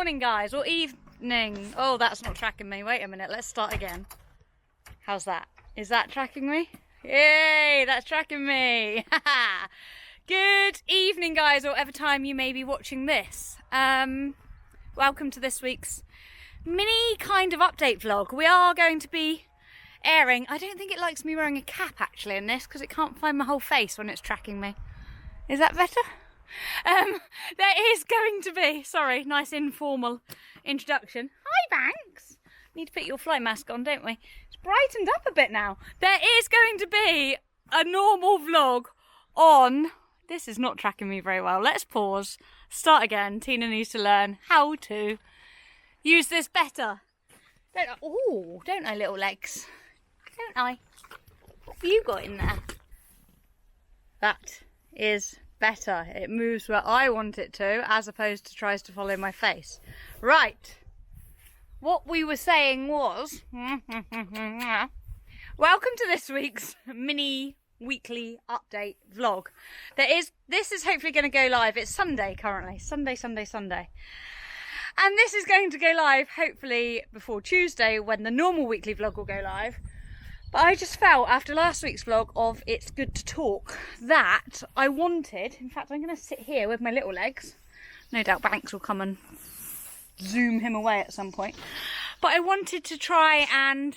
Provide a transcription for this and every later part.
morning, guys, or evening. Oh, that's not tracking me. Wait a minute, let's start again. How's that? Is that tracking me? Yay, that's tracking me. Good evening, guys, or whatever time you may be watching this. Welcome to this week's mini kind of update vlog. We are going to be airing. I don't think it likes me wearing a cap actually in this because it can't find my whole face when it's tracking me. Is that better? There is going to be, sorry, nice informal introduction. Hi, Banks. Need to put your fly mask on, don't we? It's brightened up a bit now. There is going to be a normal vlog on... This is not tracking me very well. Let's pause. Start again. Tina needs to learn how to use this better. Don't I, little legs? Don't I? What have you got in there? That is better. It moves where I want it to, as opposed to tries to follow my face. Right. What we were saying was... Welcome to this week's mini weekly update vlog. This is hopefully going to go live. It's Sunday currently. Sunday. And this is going to go live hopefully before Tuesday when the normal weekly vlog will go live. But I just felt after last week's vlog of It's Good to Talk that I wanted, in fact I'm going to sit here with my little legs. No doubt Banks will come and zoom him away at some point. But I wanted to try and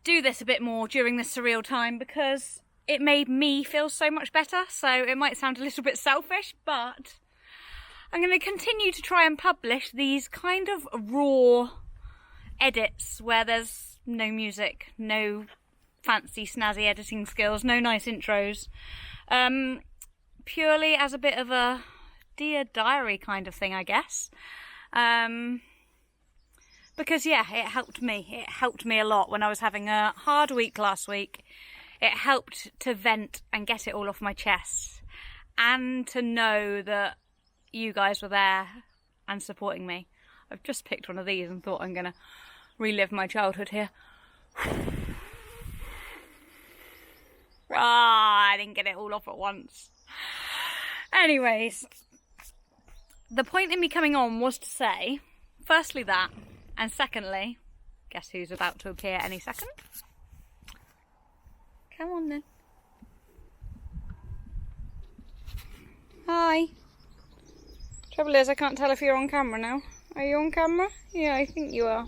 do this a bit more during this surreal time because it made me feel so much better. So it might sound a little bit selfish, but I'm going to continue to try and publish these kind of raw edits where there's no music, no fancy snazzy editing skills, no nice intros. Purely as a bit of a Dear Diary kind of thing, I guess. Because yeah, it helped me. It helped me a lot when I was having a hard week last week. It helped to vent and get it all off my chest. And to know that you guys were there and supporting me. I've just picked one of these and thought I'm going to relive my childhood here. I didn't get it all off at once. Anyways, the point in me coming on was to say, firstly that, and secondly, guess who's about to appear any second? Come on then. Hi. Trouble is, I can't tell if you're on camera now. Are you on camera? Yeah, I think you are.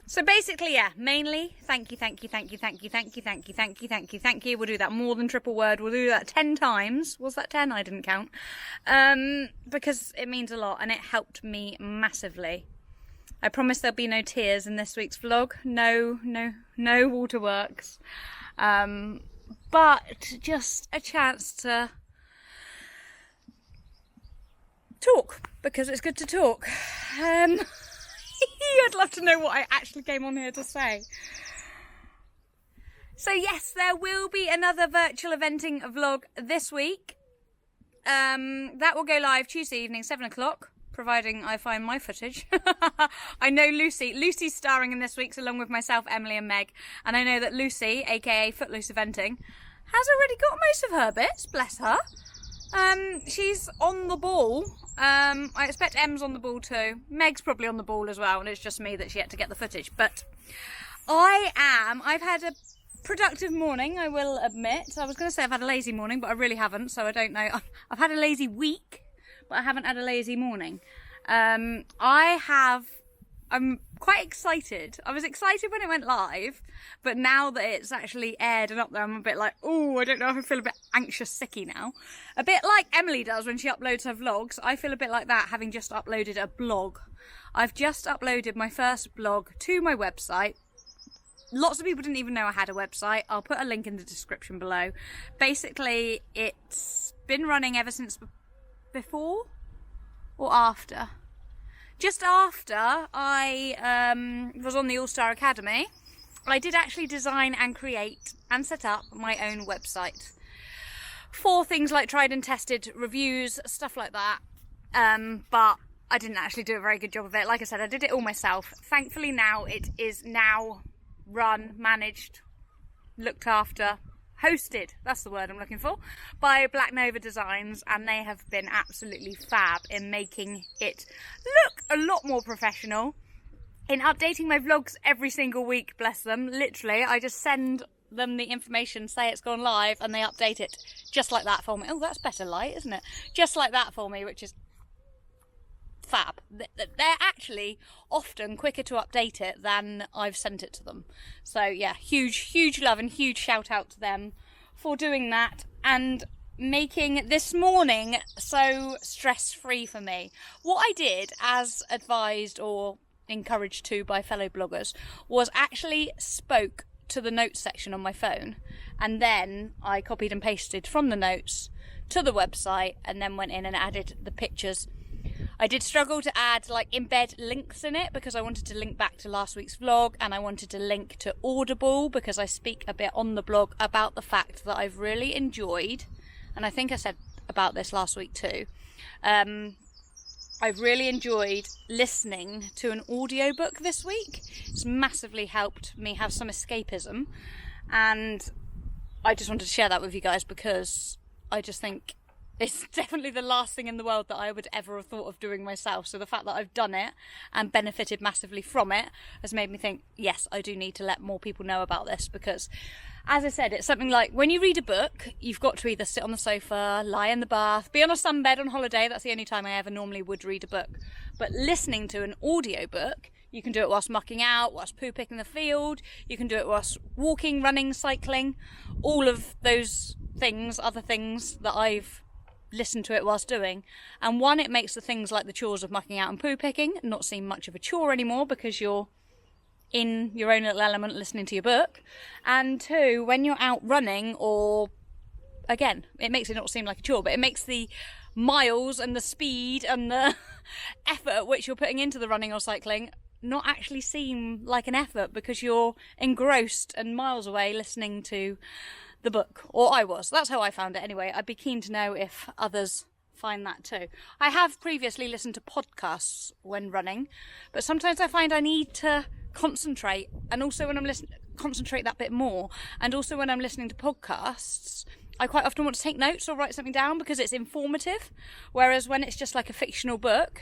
So basically, yeah, mainly, thank you. We'll do that more than triple word. We'll do that 10 times. Was that 10? I didn't count. Because it means a lot and it helped me massively. I promise there'll be no tears in this week's vlog. No waterworks. But just a chance to talk, because it's good to talk. I'd love to know what I actually came on here to say. So yes, there will be another virtual eventing vlog this week. That will go live Tuesday evening, 7 o'clock, providing I find my footage. I know Lucy's starring in this week's along with myself, Emily and Meg. And I know that Lucy, aka Footloose Eventing, has already got most of her bits, bless her. She's on the ball. I expect Em's on the ball too. Meg's probably on the ball as well, and it's just me that's yet to get the footage. But I've had a productive morning, I will admit. I was going to say I've had a lazy morning, but I really haven't, so I don't know. I've had a lazy week, but I haven't had a lazy morning. I'm quite excited. I was excited when it went live, but now that it's actually aired and up there, I'm a bit like, oh, I don't know if I feel a bit anxious sicky now. A bit like Emily does when she uploads her vlogs. I feel a bit like that having just uploaded a blog. I've just uploaded my first blog to my website. Lots of people didn't even know I had a website. I'll put a link in the description below. Basically, it's been running ever since before or after. Just after I was on the All-Star Academy, I did actually design and create and set up my own website for things like tried and tested reviews, stuff like that. But I didn't actually do a very good job of it. Like I said, I did it all myself. Thankfully now it is run, managed, looked after, hosted, that's the word I'm looking for, by Black Nova Designs, and they have been absolutely fab in making it look a lot more professional, in updating my vlogs every single week, bless them. Literally, I just send them the information, say it's gone live, and they update it just like that for me. Oh, that's better light, isn't it? Just like that for me, which is fab. They're actually often quicker to update it than I've sent it to them. So yeah, huge love and huge shout out to them for doing that and making this morning so stress-free for me. What I did, as advised or encouraged to by fellow bloggers, was actually spoke to the notes section on my phone, and then I copied and pasted from the notes to the website and then went in and added the pictures. I did struggle to add, like, embed links in it because I wanted to link back to last week's vlog, and I wanted to link to Audible because I speak a bit on the blog about the fact that I've really enjoyed, and I think I said about this last week too, I've really enjoyed listening to an audiobook this week. It's massively helped me have some escapism, and I just wanted to share that with you guys because I just think it's definitely the last thing in the world that I would ever have thought of doing myself. So the fact that I've done it and benefited massively from it has made me think, yes, I do need to let more people know about this, because as I said, it's something like when you read a book, you've got to either sit on the sofa, lie in the bath, be on a sunbed on holiday. That's the only time I ever normally would read a book. But listening to an audiobook, you can do it whilst mucking out, whilst poo picking the field. You can do it whilst walking, running, cycling. All of those things, other things that I've listened to it whilst doing. And one, it makes the things like the chores of mucking out and poo picking not seem much of a chore anymore because you're in your own little element listening to your book. And two, when you're out running, or again, it makes it not seem like a chore, but it makes the miles and the speed and the effort which you're putting into the running or cycling not actually seem like an effort because you're engrossed and miles away listening to the book. Or I was. That's how I found it anyway. I'd be keen to know if others find that too. I have previously listened to podcasts when running, but sometimes I find I need to concentrate, and also when I'm listening, concentrate that bit more, and also when I'm listening to podcasts, I quite often want to take notes or write something down because it's informative, whereas when it's just like a fictional book,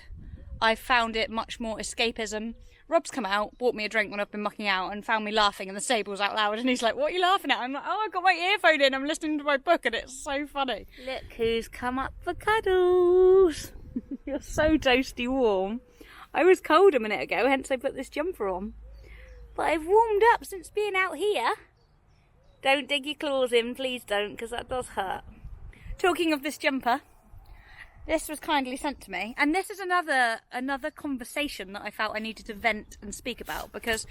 I've found it much more escapism. Rob's come out, bought me a drink when I've been mucking out, and found me laughing in the stables out loud, and he's like, "What are you laughing at?" I'm like, "Oh, I've got my earphone in, I'm listening to my book," and it's so funny. Look who's come up for cuddles. You're so toasty warm. I was cold a minute ago, hence I put this jumper on. But I've warmed up since being out here. Don't dig your claws in, please don't, because that does hurt. Talking of this jumper, this was kindly sent to me, and this is another conversation that I felt I needed to vent and speak about, because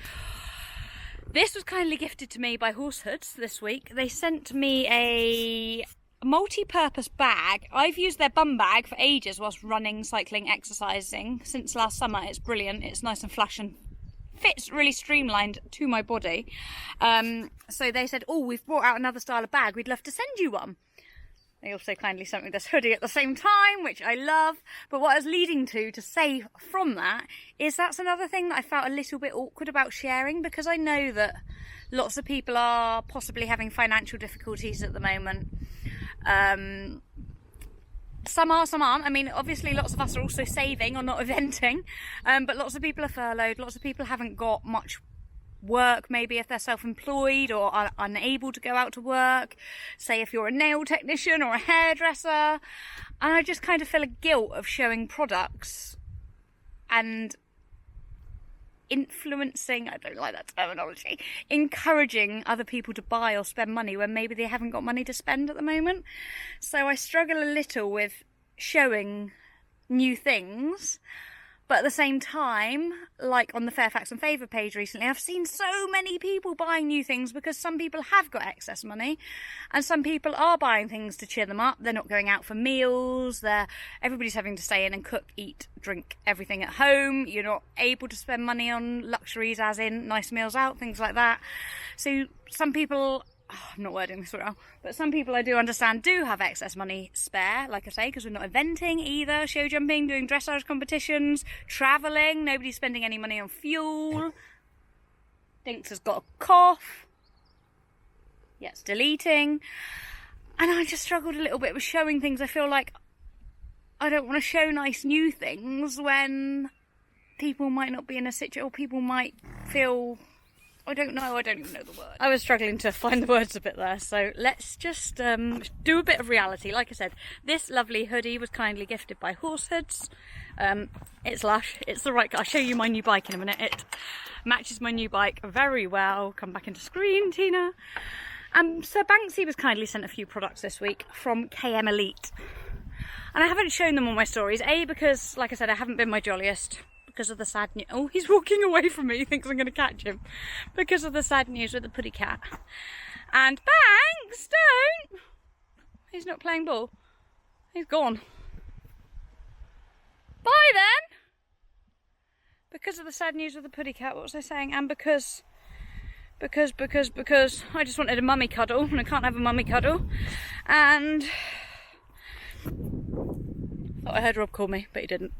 this was kindly gifted to me by Horsehoods this week. They sent me a multi-purpose bag. I've used their bum bag for ages whilst running, cycling, exercising. Since last summer, it's brilliant. It's nice and flush and fits really streamlined to my body. So they said, "Oh, we've brought out another style of bag. We'd love to send you one." They also kindly sent me this hoodie at the same time, which I love. But what I was leading to say from that is that's another thing that I felt a little bit awkward about sharing, because I know that lots of people are possibly having financial difficulties at the moment. Some are, some aren't. I mean, obviously lots of us are also saving or not eventing, but lots of people are furloughed. Lots of people haven't got much work, maybe if they're self-employed or are unable to go out to work, say if you're a nail technician or a hairdresser. And I just kind of feel a guilt of showing products and influencing, I don't like that terminology, encouraging other people to buy or spend money when maybe they haven't got money to spend at the moment. So I struggle a little with showing new things, but at the same time, like on the Fairfax and Favour page recently, I've seen so many people buying new things because some people have got excess money and some people are buying things to cheer them up. They're not going out for meals. Everybody's having to stay in and cook, eat, drink, everything at home. You're not able to spend money on luxuries, as in nice meals out, things like that. So some people, I'm not wording this well, but some people I do understand do have excess money spare, like I say, because we're not eventing either, show jumping, doing dressage competitions, travelling, nobody's spending any money on fuel. Dinks has got a cough. yet it's deleting. And I just struggled a little bit with showing things. I feel like I don't want to show nice new things when people might not be in a situation, or people might feel, I don't know, I don't even know the word. I was struggling to find the words a bit there, so let's just do a bit of reality. Like I said, this lovely hoodie was kindly gifted by Horsehoods. It's lush, it's the right, I'll show you my new bike in a minute. It matches my new bike very well. Come back into screen, Tina. Sir Banksy was kindly sent a few products this week from KM Elite. And I haven't shown them on my stories, A, because, like I said, I haven't been my jolliest because of the sad news. Oh, he's walking away from me, he thinks I'm going to catch him. Because of the sad news with the puddy cat. And Banks, don't! He's not playing ball. He's gone. Bye then! Because of the sad news with the puddy cat, what was I saying? And because I just wanted a mummy cuddle, and I can't have a mummy cuddle. And thought I heard Rob call me, but he didn't.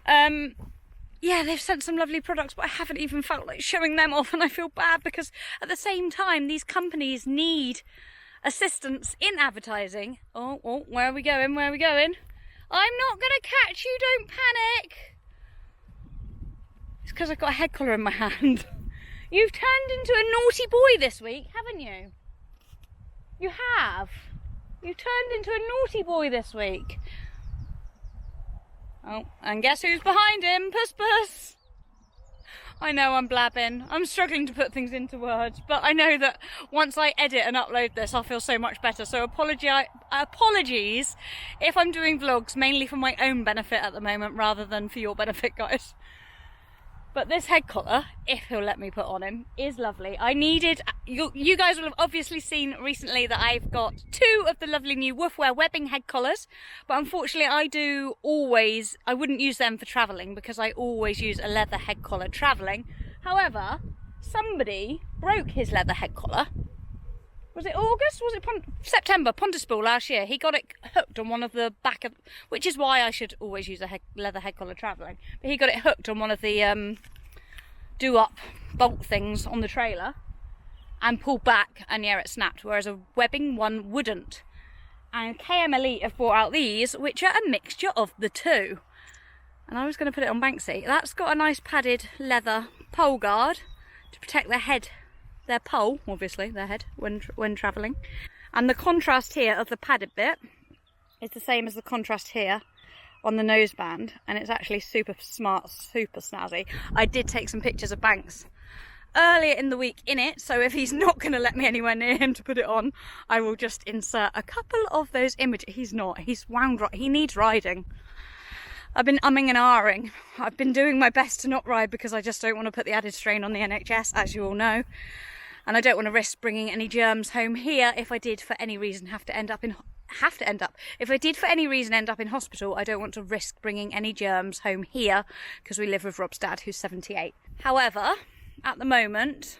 Yeah, they've sent some lovely products, but I haven't even felt like showing them off, and I feel bad because at the same time, these companies need assistance in advertising. Oh, where are we going? Where are we going? I'm not going to catch you, don't panic. It's because I've got a head collar in my hand. You've turned into a naughty boy this week, haven't you? You have. You've turned into a naughty boy this week. Oh, and guess who's behind him? Puss Puss. I know I'm blabbing. I'm struggling to put things into words, but I know that once I edit and upload this, I'll feel so much better. So apologies if I'm doing vlogs mainly for my own benefit at the moment rather than for your benefit, guys. But this head collar, if he'll let me put on him, is lovely. I needed, you guys will have obviously seen recently that I've got 2 of the lovely new Woofwear webbing head collars. But unfortunately I wouldn't use them for travelling because I always use a leather head collar travelling. However, somebody broke his leather head collar. Was it August? Was it September? Pontypool last year. He got it hooked on one of the back of, which is why I should always use a leather head collar travelling. But he got it hooked on one of the do-up bolt things on the trailer and pulled back, and yeah, it snapped. Whereas a webbing one wouldn't. And KM Elite have brought out these, which are a mixture of the two. And I was going to put it on Banksy. That's got a nice padded leather pole guard to protect their head. Their pole, obviously, their head, when travelling. And the contrast here of the padded bit is the same as the contrast here on the noseband. And it's actually super smart, super snazzy. I did take some pictures of Banks earlier in the week in it, so if he's not going to let me anywhere near him to put it on, I will just insert a couple of those images. He's not, he's wound right, he needs riding. I've been umming and ahhing. I've been doing my best to not ride because I just don't want to put the added strain on the NHS, as you all know. And I don't want to risk bringing any germs home here if I did for any reason if I did for any reason end up in hospital, I don't want to risk bringing any germs home here because we live with Rob's dad, who's 78. However, at the moment,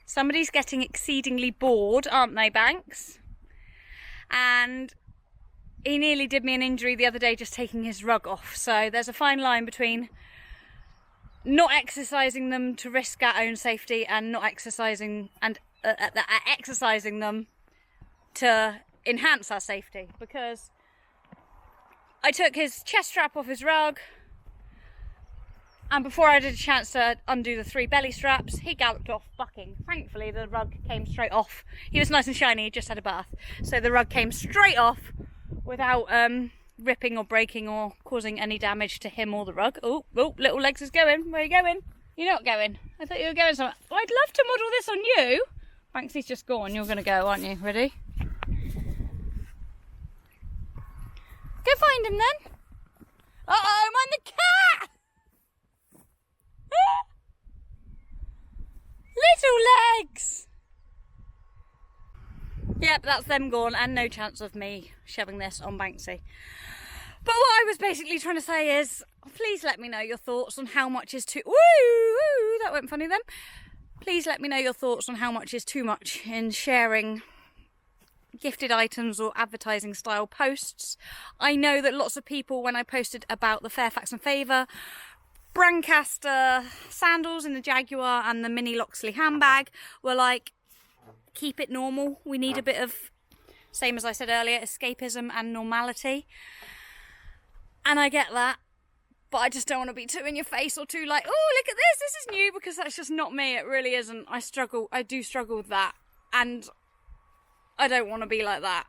somebody's getting exceedingly bored, aren't they, Banks? And he nearly did me an injury the other day just taking his rug off. So there's a fine line between not exercising them to risk our own safety and not exercising and exercising them to enhance our safety. Because I took his chest strap off his rug, and before I had a chance to undo the 3 belly straps, he galloped off bucking. Thankfully the rug came straight off. He was nice and shiny, he just had a bath, so the rug came straight off without ripping or breaking or causing any damage to him or the rug. Oh, little legs is going. Where are you going? You're not going. I thought you were going somewhere. Well, I'd love to model this on you. Banksy's just gone. You're going to go, aren't you? Ready? Go find him then. Uh-oh, mind the cat! Little legs! Yep, that's them gone, and no chance of me shoving this on Banksy. But what I was basically trying to say is, please let me know your thoughts on how much is too... Woo! That went funny then. Please let me know your thoughts on how much is too much in sharing gifted items or advertising style posts. I know that lots of people, when I posted about the Fairfax and Favour Brancaster sandals in the Jaguar and the Mini Loxley handbag, were like, keep it normal. We need a bit of, same as I said earlier, escapism and normality. And I get that, but I just don't want to be too in your face or too like, oh, look at this is new, because that's just not me. It really isn't. I do struggle with that, and I don't want to be like that.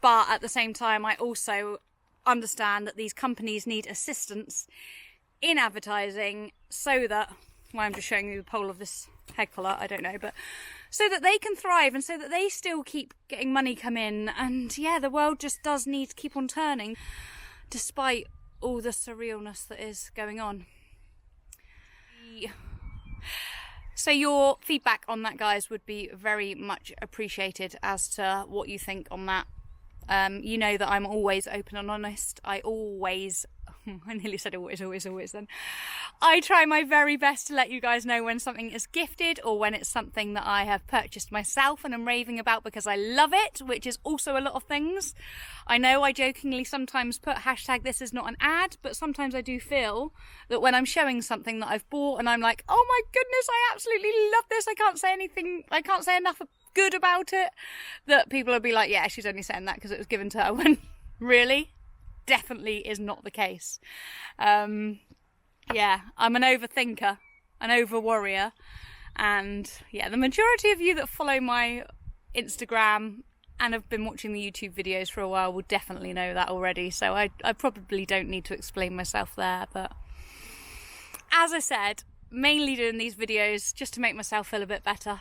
But at the same time, I also understand that these companies need assistance in advertising so that, well, I'm just showing you the pole of this head collar, I don't know, but so that they can thrive and so that they still keep getting money come in. And yeah, the world just does need to keep on turning despite all the surrealness that is going on. So your feedback on that, guys, would be very much appreciated as to what you think on that. You know that I'm always open and honest. I nearly said always then. I try my very best to let you guys know when something is gifted or when it's something that I have purchased myself and I'm raving about because I love it, which is also a lot of things. I know I jokingly sometimes put hashtag this is not an ad, but sometimes I do feel that when I'm showing something that I've bought and I'm like, oh my goodness, I absolutely love this, I can't say enough good about it, that people will be like, yeah, she's only saying that because it was given to her, when really, definitely is not the case. Yeah, I'm an overthinker, an over-worrier, and yeah, the majority of you that follow my Instagram and have been watching the YouTube videos for a while will definitely know that already, so I probably don't need to explain myself there. But as I said, mainly doing these videos just to make myself feel a bit better,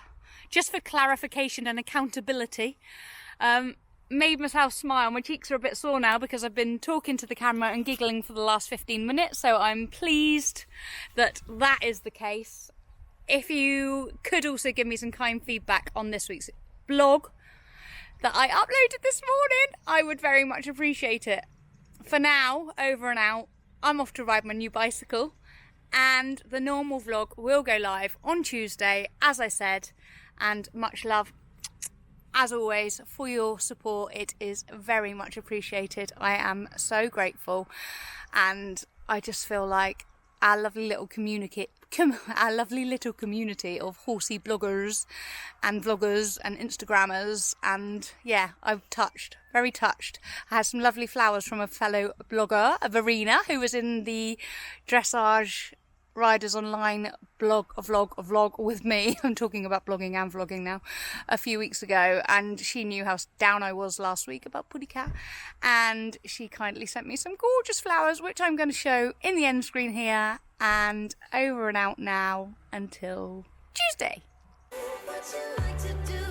just for clarification and accountability. Made myself smile. My cheeks are a bit sore now because I've been talking to the camera and giggling for the last 15 minutes, so I'm pleased that that is the case. If you could also give me some kind feedback on this week's blog that I uploaded this morning, I would very much appreciate it. For now, over and out, I'm off to ride my new bicycle, and the normal vlog will go live on Tuesday, as I said, and much love as always for your support. It is very much appreciated. I am so grateful, and I just feel like our lovely little community of horsey bloggers and vloggers and Instagrammers, and yeah, I'm very touched. I had some lovely flowers from a fellow blogger, Verena, who was in the dressage Riders Online vlog with me. I'm talking about blogging and vlogging now. A few weeks ago, and she knew how down I was last week about Puddy Cat, and she kindly sent me some gorgeous flowers, which I'm going to show in the end screen here. And over and out now until Tuesday. What you like to do.